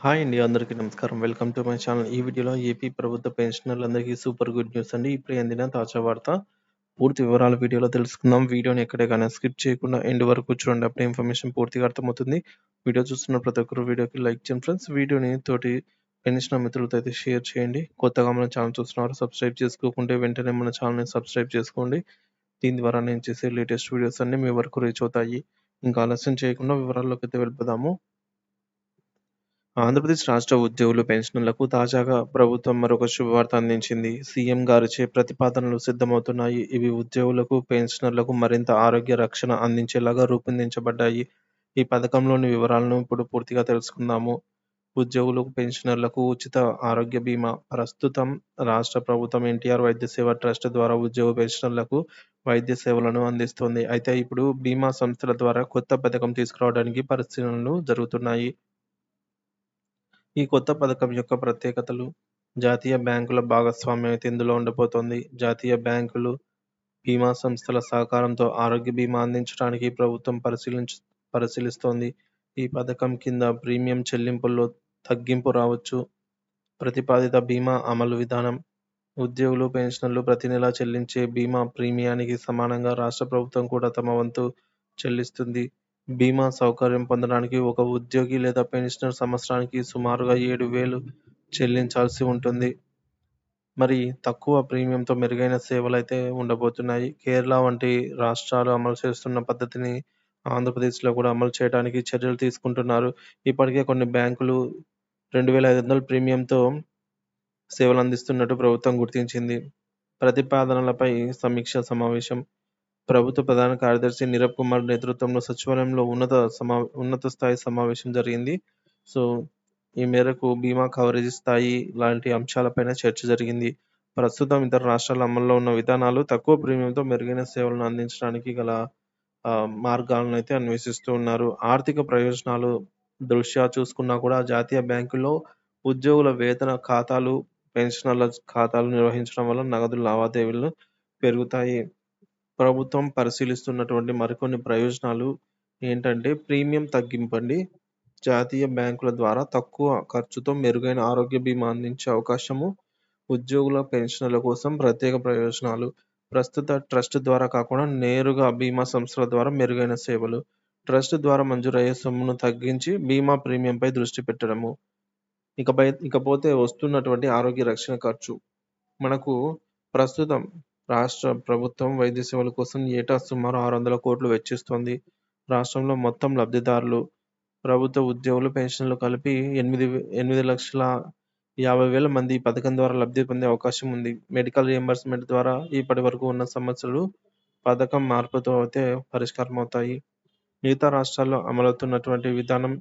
Hi అండి. అందరికీ నమస్కారం. Welcome to my channel. ఈ వీడియోలో ఏపీ ప్రభుత్వ పెన్షనర్లందరికీ సూపర్ గుడ్ న్యూస్ అండి. ఇప్పుడే అందిన తాజా వార్త. పూర్తి వివరాలు వీడియోలో తెలుసుకుందాం. వీడియోని ఎక్కడికైనా స్కిప్ చేయకుండా ఎండ్ వరకు చూడండి. అప్పుడే ఇన్ఫర్మేషన్ పూర్తిగా అర్థమవుతుంది. వీడియో చూస్తున్న ప్రతి ఒక్కరు వీడియోకి లైక్ చేయండి ఫ్రెండ్స్. వీడియోని తోటి పెన్షనర్ మిత్రులతో అయితే షేర్ చేయండి. కొత్తగా మన ఛానల్ చూస్తున్నవారు సబ్స్క్రైబ్ చేసుకోకుంటే వెంటనే మన ఛానల్‌ని సబ్స్క్రైబ్ చేసుకోండి. దీని ద్వారా నేను చేసే లేటెస్ట్ వీడియోస్ అన్నీ మీ వరకు రీచ్ అవుతాయి. ఇంకా ఆలస్యం చేయకుండా వివరాల్లోకైతే వెళ్ళిపోదాము. ఆంధ్రప్రదేశ్ రాష్ట్ర ఉద్యోగులు, పెన్షనర్లకు తాజాగా ప్రభుత్వం మరొక శుభవార్త అందించింది. సీఎం గారిచే ప్రతిపాదనలు సిద్ధమవుతున్నాయి. ఇవి ఉద్యోగులకు, పెన్షనర్లకు మరింత ఆరోగ్య రక్షణ అందించేలాగా రూపొందించబడ్డాయి. ఈ పథకంలోని వివరాలను ఇప్పుడు పూర్తిగా తెలుసుకుందాము. ఉద్యోగులకు, పెన్షనర్లకు ఉచిత ఆరోగ్య బీమా. ప్రస్తుతం రాష్ట్ర ప్రభుత్వం ఎన్టీఆర్ వైద్య సేవ ట్రస్ట్ ద్వారా ఉద్యోగ, పెన్షనర్లకు వైద్య సేవలను అందిస్తోంది. అయితే ఇప్పుడు బీమా సంస్థల ద్వారా కొత్త పథకం తీసుకురావడానికి పరిశీలనలు జరుగుతున్నాయి. ఈ కొత్త పథకం యొక్క ప్రత్యేకతలు: జాతీయ బ్యాంకుల భాగస్వామ్యం అయితే ఇందులో ఉండబోతోంది. జాతీయ బ్యాంకులు, బీమా సంస్థల సహకారంతో ఆరోగ్య బీమా అందించడానికి ప్రభుత్వం పరిశీలిస్తోంది. ఈ పథకం కింద ప్రీమియం చెల్లింపుల్లో తగ్గింపు రావచ్చు. ప్రతిపాదిత బీమా అమలు విధానం: ఉద్యోగులు, పెన్షనర్లు ప్రతి నెలా చెల్లించే బీమా ప్రీమియానికి సమానంగా రాష్ట్ర ప్రభుత్వం కూడా తమ వంతు చెల్లిస్తుంది. బీమా సౌకర్యం పొందడానికి ఒక ఉద్యోగి లేదా పెన్షనర్ సంవత్సరానికి సుమారుగా 7,000 చెల్లించాల్సి ఉంటుంది. మరి తక్కువ ప్రీమియంతో మెరుగైన సేవలైతే ఉండబోతున్నాయి. కేరళ వంటి రాష్ట్రాలు అమలు చేస్తున్న పద్ధతిని ఆంధ్రప్రదేశ్‌లో కూడా అమలు చేయడానికి చర్యలు తీసుకుంటున్నారు. ఇప్పటికే కొన్ని బ్యాంకులు 2,500 ప్రీమియంతో సేవలందిస్తున్నట్టు ప్రభుత్వం గుర్తించింది. ప్రతిపాదనలపై సమీక్షా సమావేశం. ప్రభుత్వ ప్రధాన కార్యదర్శి నీరబ్ కుమార్ నేతృత్వంలో సచివాలయంలో ఉన్నత స్థాయి సమావేశం జరిగింది. సో, ఈ మేరకు బీమా కవరేజ్ స్థాయి లాంటి అంశాలపైన చర్చ జరిగింది. ప్రస్తుతం ఇతర రాష్ట్రాల్లో అమల్లో ఉన్న విధానాలు తక్కువ ప్రీమియంతో మెరుగైన సేవలను అందించడానికి గల మార్గాలనైతే అన్వేషిస్తూ ఉన్నారు. ఆర్థిక ప్రయోజనాలు దృష్ట్యా చూసుకున్నా కూడా జాతీయ బ్యాంకుల్లో ఉద్యోగుల వేతన ఖాతాలు, పెన్షనర్ల ఖాతాలు నిర్వహించడం వల్ల నగదు లావాదేవీలు పెరుగుతాయి. ప్రభుత్వం పరిశీలిస్తున్నటువంటి మరికొన్ని ప్రయోజనాలు ఏంటంటే ప్రీమియం తగ్గింపండి. జాతీయ బ్యాంకుల ద్వారా తక్కువ ఖర్చుతో మెరుగైన ఆరోగ్య బీమా అందించే అవకాశము. ఉద్యోగుల, పెన్షనర్ల కోసం ప్రత్యేక ప్రయోజనాలు. ప్రస్తుత ట్రస్ట్ ద్వారా కాకుండా నేరుగా బీమా సంస్థల ద్వారా మెరుగైన సేవలు. ట్రస్ట్ ద్వారా మంజూరయ్యే సొమ్మును తగ్గించి బీమా ప్రీమియంపై దృష్టి పెట్టడము. ఇకపోతే వస్తున్నటువంటి ఆరోగ్య రక్షణ ఖర్చు. మనకు ప్రస్తుతం రాష్ట్ర ప్రభుత్వం వైద్య సేవల కోసం ఏటా సుమారు 600 కోట్లు వెచ్చిస్తోంది. రాష్ట్రంలో మొత్తం లబ్ధిదారులు, ప్రభుత్వ ఉద్యోగులు, పెన్షనర్లు కలిపి 8,50,000 మంది ఈ పథకం ద్వారా లబ్ధి పొందే అవకాశం ఉంది. మెడికల్ రియంబర్స్‌మెంట్ ద్వారా ఇప్పటివరకు ఉన్న సమస్యలు పథకం మార్పుతో అయితే పరిష్కారమవుతాయి. మిగతా రాష్ట్రాల్లో అమలవుతున్నటువంటి విధానం: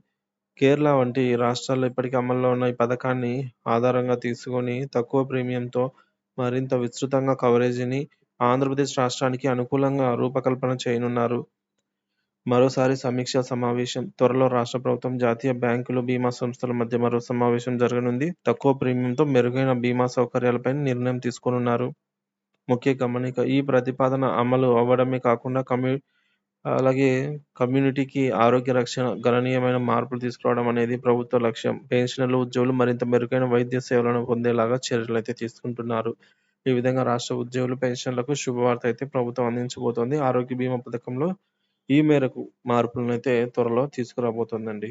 కేరళ వంటి రాష్ట్రాల్లో ఇప్పటికే అమల్లో ఉన్న ఈ పథకాన్ని ఆధారంగా తీసుకొని తక్కువ ప్రీమియంతో మరింత విస్తృతంగా కవరేజీని ఆంధ్రప్రదేశ్ రాష్ట్రానికి అనుకూలంగా రూపకల్పన చేయనున్నారు. మరోసారి సమీక్షా సమావేశం. త్వరలో రాష్ట్ర ప్రభుత్వం, జాతీయ బ్యాంకులు, బీమా సంస్థల మధ్య మరో సమావేశం జరగనుంది. తక్కువ ప్రీమియంతో మెరుగైన బీమా సౌకర్యాలపై నిర్ణయం తీసుకోనున్నారు. ముఖ్య గమనిక: ఈ ప్రతిపాదన అమలు అవ్వడమే కాకుండా అలాగే కమ్యూనిటీకి ఆరోగ్య రక్షణ గణనీయమైన మార్పులు తీసుకురావడం అనేది ప్రభుత్వ లక్ష్యం. పెన్షనర్లు, ఉద్యోగులు మరింత మెరుగైన వైద్య సేవలను పొందేలాగా చర్యలైతే తీసుకుంటున్నారు. ఈ విధంగా రాష్ట్ర ఉద్యోగులు, పెన్షనర్లకు శుభవార్త అయితే ప్రభుత్వం అందించబోతోంది. ఆరోగ్య బీమా పథకంలో ఈ మేరకు మార్పులనైతే త్వరలో తీసుకురాబోతోందండి.